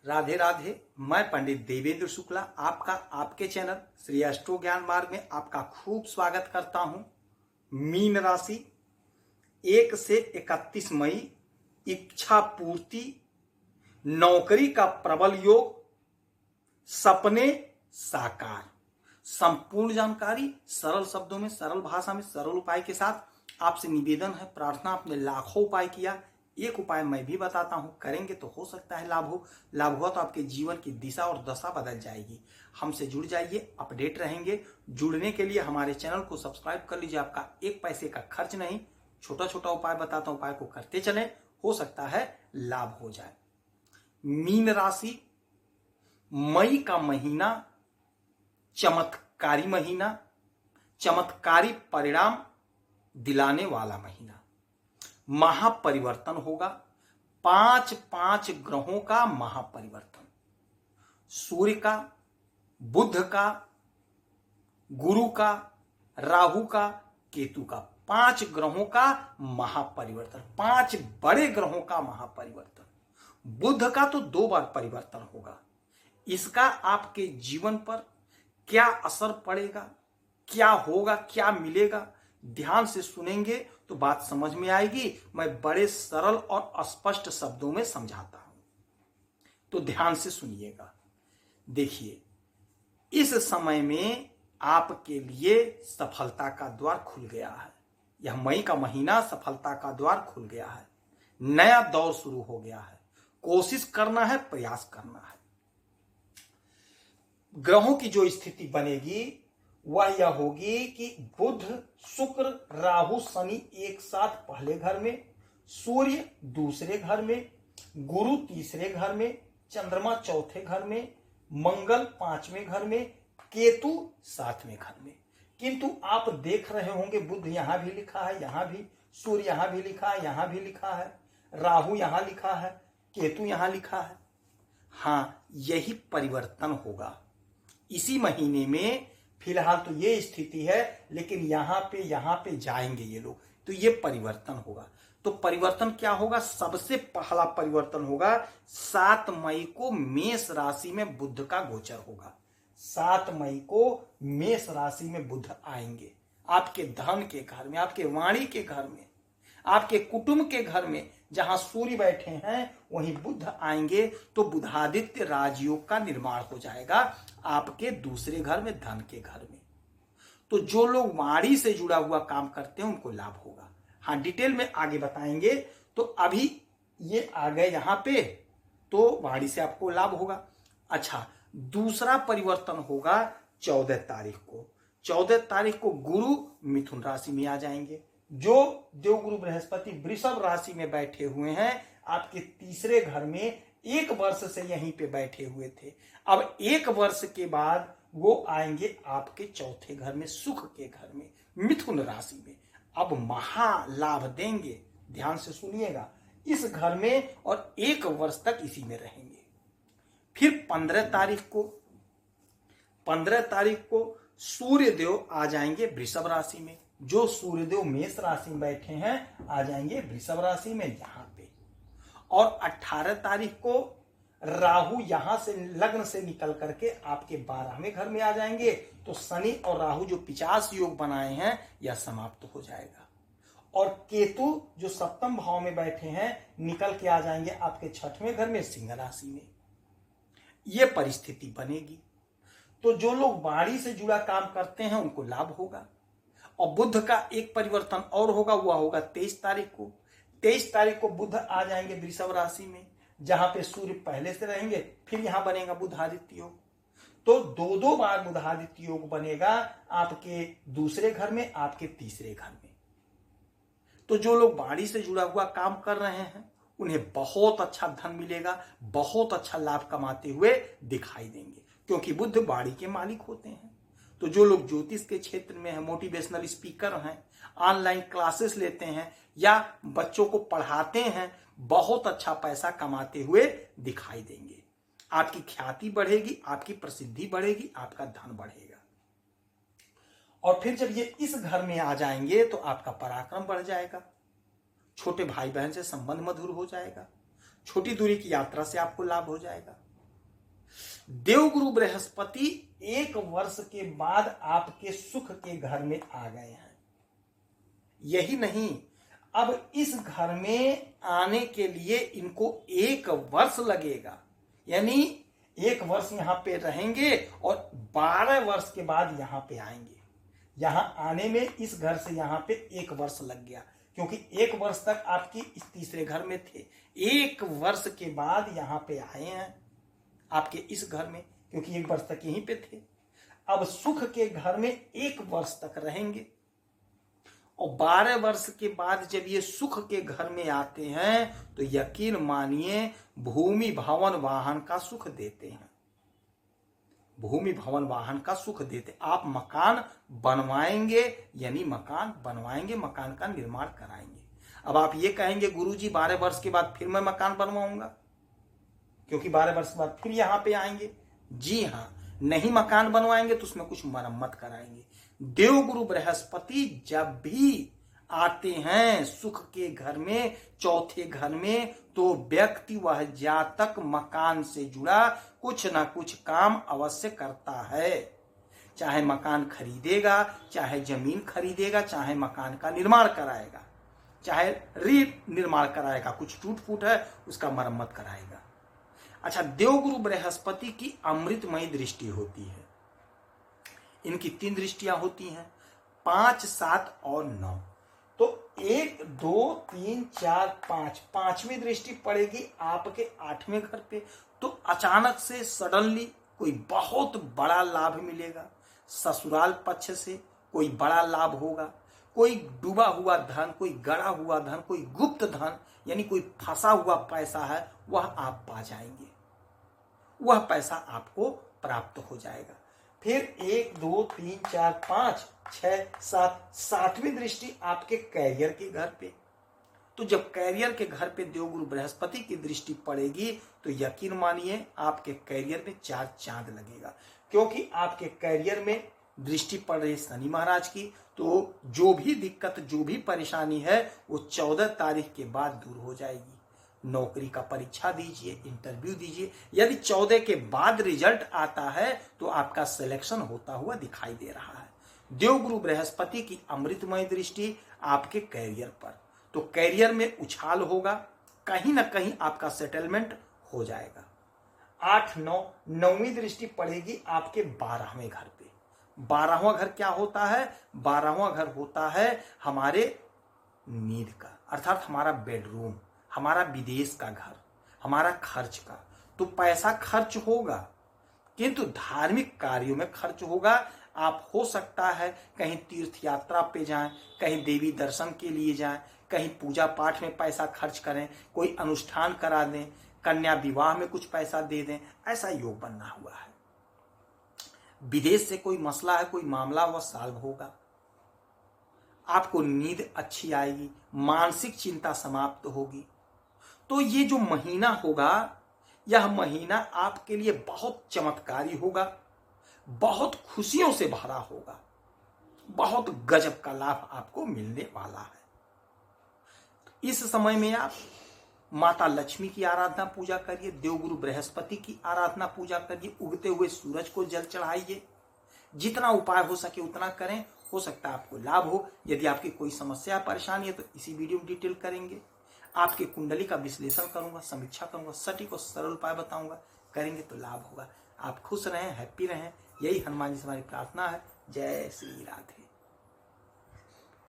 राधे राधे। मैं पंडित देवेंद्र शुक्ला आपका आपके चैनल श्री एस्ट्रो ज्ञान मार्ग में आपका खूब स्वागत करता हूं। मीन राशि 1 से 31 मई, इच्छा पूर्ति, नौकरी का प्रबल योग, सपने साकार। संपूर्ण जानकारी सरल शब्दों में, सरल भाषा में, सरल उपाय के साथ आपसे निवेदन है, प्रार्थना। आपने लाखों उपाय किया, एक उपाय मैं भी बताता हूं, करेंगे तो हो सकता है लाभ हो। लाभ हुआ तो आपके जीवन की दिशा और दशा बदल जाएगी। हमसे जुड़ जाइए, अपडेट रहेंगे। जुड़ने के लिए हमारे चैनल को सब्सक्राइब कर लीजिए, आपका एक पैसे का खर्च नहीं। छोटा छोटा उपाय बताता हूं, उपाय को करते चलें, हो सकता है लाभ हो जाए। मीन राशि, मई का महीना चमत्कारी महीना, चमत्कारी परिणाम दिलाने वाला महीना। महापरिवर्तन होगा, 5 ग्रहों का महापरिवर्तन। सूर्य का, बुध का, गुरु का, राहु का, केतु का, 5 ग्रहों का महापरिवर्तन, 5 बड़े ग्रहों का महापरिवर्तन। बुध का तो 2 बार परिवर्तन होगा। इसका आपके जीवन पर क्या असर पड़ेगा, क्या होगा, क्या मिलेगा, ध्यान से सुनेंगे तो बात समझ में आएगी। मैं बड़े सरल और स्पष्ट शब्दों में समझाता हूं, तो ध्यान से सुनिएगा। देखिए, इस समय में आपके लिए सफलता का द्वार खुल गया है। यह मई का महीना सफलता का द्वार खुल गया है। नया दौर शुरू हो गया है। कोशिश करना है, प्रयास करना है। ग्रहों की जो स्थिति बनेगी वह यह होगी कि बुध, शुक्र, राहु, शनि एक साथ पहले घर में, सूर्य दूसरे घर में, गुरु तीसरे घर में, चंद्रमा चौथे घर में, मंगल 5वें घर में, केतु 7वें घर में। किंतु आप देख रहे होंगे बुध यहां भी लिखा है, यहां भी, सूर्य यहां भी लिखा है, यहां भी लिखा है, राहु यहां लिखा है, केतु यहां लिखा है। हां, यही परिवर्तन होगा इसी महीने में। फिलहाल तो ये स्थिति है, लेकिन यहां पे जाएंगे ये लोग, तो ये परिवर्तन होगा। तो परिवर्तन क्या होगा? सबसे पहला परिवर्तन होगा 7 मई को मेष राशि में बुध का गोचर होगा। 7 मई को मेष राशि में बुध आएंगे, आपके धन के घर में, आपके वाणी के घर में, आपके कुटुंब के घर में। जहां सूर्य बैठे हैं वहीं बुध आएंगे, तो बुधादित्य राजयोग का निर्माण हो जाएगा आपके दूसरे घर में, धन के घर में। तो जो लोग वाणी से जुड़ा हुआ काम करते हैं उनको लाभ होगा। हाँ, डिटेल में आगे बताएंगे। तो अभी ये आ गए यहां पे, तो वाणी से आपको लाभ होगा। अच्छा, दूसरा परिवर्तन होगा 14 तारीख को। 14 तारीख को गुरु मिथुन राशि में आ जाएंगे। जो देवगुरु बृहस्पति वृषभ राशि में बैठे हुए हैं, आपके तीसरे घर में 1 वर्ष से यहीं पे बैठे हुए थे। अब 1 वर्ष के बाद वो आएंगे आपके चौथे घर में, सुख के घर में, मिथुन राशि में। अब महालाभ देंगे, ध्यान से सुनिएगा, इस घर में, और 1 वर्ष तक इसी में रहेंगे। फिर 15 तारीख को सूर्यदेव आ जाएंगे वृषभ राशि में। जो सूर्यदेव मेष राशि में बैठे हैं आ जाएंगे वृषभ राशि में यहां पे। और 18 तारीख को राहु यहां से लग्न से निकल करके आपके 12वें घर में आ जाएंगे। तो शनि और राहु जो 50 योग बनाए हैं यह समाप्त हो जाएगा। और केतु जो 7वें भाव में बैठे हैं निकल के आ जाएंगे आपके 6वें घर में, सिंह राशि में। यह परिस्थिति बनेगी। तो जो लोग वाणी से जुड़ा काम करते हैं उनको लाभ होगा। और बुध का एक परिवर्तन और होगा, वह होगा 23 तारीख को। 23 तारीख को बुध आ जाएंगे वृषभ राशि में, जहां पे सूर्य पहले से रहेंगे। फिर यहां बनेगा बुधादित्य योग। तो 2 बार बुधादित्य योग बनेगा आपके दूसरे घर में, आपके तीसरे घर में। तो जो लोग वाणी से जुड़ा हुआ काम कर रहे हैं उन्हें बहुत अच्छा धन मिलेगा, बहुत अच्छा लाभ कमाते हुए दिखाई देंगे, क्योंकि बुध वाणी के मालिक होते हैं। तो जो लोग ज्योतिष के क्षेत्र में हैं, मोटिवेशनल स्पीकर हैं, ऑनलाइन क्लासेस लेते हैं या बच्चों को पढ़ाते हैं, बहुत अच्छा पैसा कमाते हुए दिखाई देंगे। आपकी ख्याति बढ़ेगी, आपकी प्रसिद्धि बढ़ेगी, आपका धन बढ़ेगा। और फिर जब ये इस घर में आ जाएंगे तो आपका पराक्रम बढ़ जाएगा। छोटे भाई बहन से संबंध मधुर हो जाएगा। छोटी दूरी की यात्रा से आपको लाभ हो जाएगा। देवगुरु बृहस्पति 1 वर्ष के बाद आपके सुख के घर में आ गए हैं। यही नहीं, अब इस घर में आने के लिए इनको 1 वर्ष लगेगा, यानी 1 वर्ष यहां पे रहेंगे और 12 वर्ष के बाद यहां पे आएंगे। यहां आने में इस घर से यहां पे 1 वर्ष लग गया, क्योंकि 1 वर्ष तक आपकी इस तीसरे घर में थे। 1 वर्ष के बाद यहां पे आए हैं आपके इस घर में, क्योंकि 1 वर्ष तक यहीं पे थे। अब सुख के घर में 1 वर्ष तक रहेंगे और 12 वर्ष के बाद जब ये सुख के घर में आते हैं तो यकीन मानिए भूमि भवन वाहन का सुख देते हैं। भूमि भवन वाहन का सुख देते, आप मकान बनवाएंगे, यानी मकान बनवाएंगे, मकान का निर्माण कराएंगे। अब आप ये कहेंगे गुरुजी 12 वर्ष के बाद फिर मैं मकान बनवाऊंगा, क्योंकि 12 वर्ष के बाद फिर यहां पे आएंगे। जी हाँ, नहीं मकान बनवाएंगे तो उसमें कुछ मरम्मत कराएंगे। देवगुरु बृहस्पति जब भी आते हैं सुख के घर में, चौथे घर में, तो व्यक्ति वह जातक मकान से जुड़ा कुछ ना कुछ काम अवश्य करता है। चाहे मकान खरीदेगा, चाहे जमीन खरीदेगा, चाहे मकान का निर्माण कराएगा, चाहे निर्माण कराएगा, कुछ टूट फूट है उसका मरम्मत कराएगा। अच्छा, देवगुरु बृहस्पति की अमृतमयी दृष्टि होती है। इनकी 3 दृष्टियां होती हैं, 5, 7 और 9। तो 1, 2, 3, 4, 5, 5वीं दृष्टि पड़ेगी आपके 8वें घर पे। तो अचानक से सडनली कोई बहुत बड़ा लाभ मिलेगा। ससुराल पक्ष से कोई बड़ा लाभ होगा, कोई डूबा हुआ धन, कोई गड़ा हुआ धन, कोई गुप्त धन, यानी कोई फंसा हुआ पैसा है, वह आप पा जाएंगे, वह पैसा आपको प्राप्त हो जाएगा। फिर 1, 2, 3, 4, 5, 6, 7, 7वीं दृष्टि आपके कैरियर के घर पे। तो जब कैरियर के घर पे देवगुरु बृहस्पति की दृष्टि पड़ेगी तो यकीन मानिए आपके कैरियर में 4 चांद लगेगा, क्योंकि आपके कैरियर में दृष्टि पड़ रही शनि महाराज की। तो जो भी दिक्कत, जो भी परेशानी है वो 14 तारीख के बाद दूर हो जाएगी। नौकरी का परीक्षा दीजिए, इंटरव्यू दीजिए, यदि 14 के बाद रिजल्ट आता है तो आपका सिलेक्शन होता हुआ दिखाई दे रहा है। देवगुरु बृहस्पति की अमृतमय दृष्टि आपके कैरियर पर, तो कैरियर में उछाल होगा, कहीं ना कहीं आपका सेटलमेंट हो जाएगा। 8, 9, 9वीं दृष्टि पड़ेगी आपके 12वें घर पे। 12वां घर क्या होता है? 12वां घर होता है हमारे नींद का, अर्थात हमारा बेडरूम, हमारा विदेश का घर, हमारा खर्च का। तो पैसा खर्च होगा, किंतु धार्मिक कार्यों में खर्च होगा। आप हो सकता है कहीं तीर्थ यात्रा पे जाएं, कहीं देवी दर्शन के लिए जाएं, कहीं पूजा पाठ में पैसा खर्च करें, कोई अनुष्ठान करा दें, कन्या विवाह में कुछ पैसा दे दें, ऐसा योग बनना हुआ है। विदेश से कोई मसला है, कोई मामला, वह सॉल्व होगा। आपको नींद अच्छी आएगी, मानसिक चिंता समाप्त होगी। तो ये जो महीना होगा, यह महीना आपके लिए बहुत चमत्कारी होगा, बहुत खुशियों से भरा होगा, बहुत गजब का लाभ आपको मिलने वाला है। इस समय में आप माता लक्ष्मी की आराधना पूजा करिए, देवगुरु बृहस्पति की आराधना पूजा करिए, उगते हुए सूरज को जल चढ़ाइए। जितना उपाय हो सके उतना करें, हो सकता है आपको लाभ हो। यदि आपकी कोई समस्या परेशानी है तो इसी वीडियो में डिटेल करेंगे। आपके कुंडली का विश्लेषण करूंगा, समीक्षा करूंगा, सटीक और सरल उपाय बताऊंगा। करेंगे तो लाभ होगा। आप खुश रहें, हैप्पी रहें, यही हनुमान जी से हमारी प्रार्थना है। जय श्री राधे।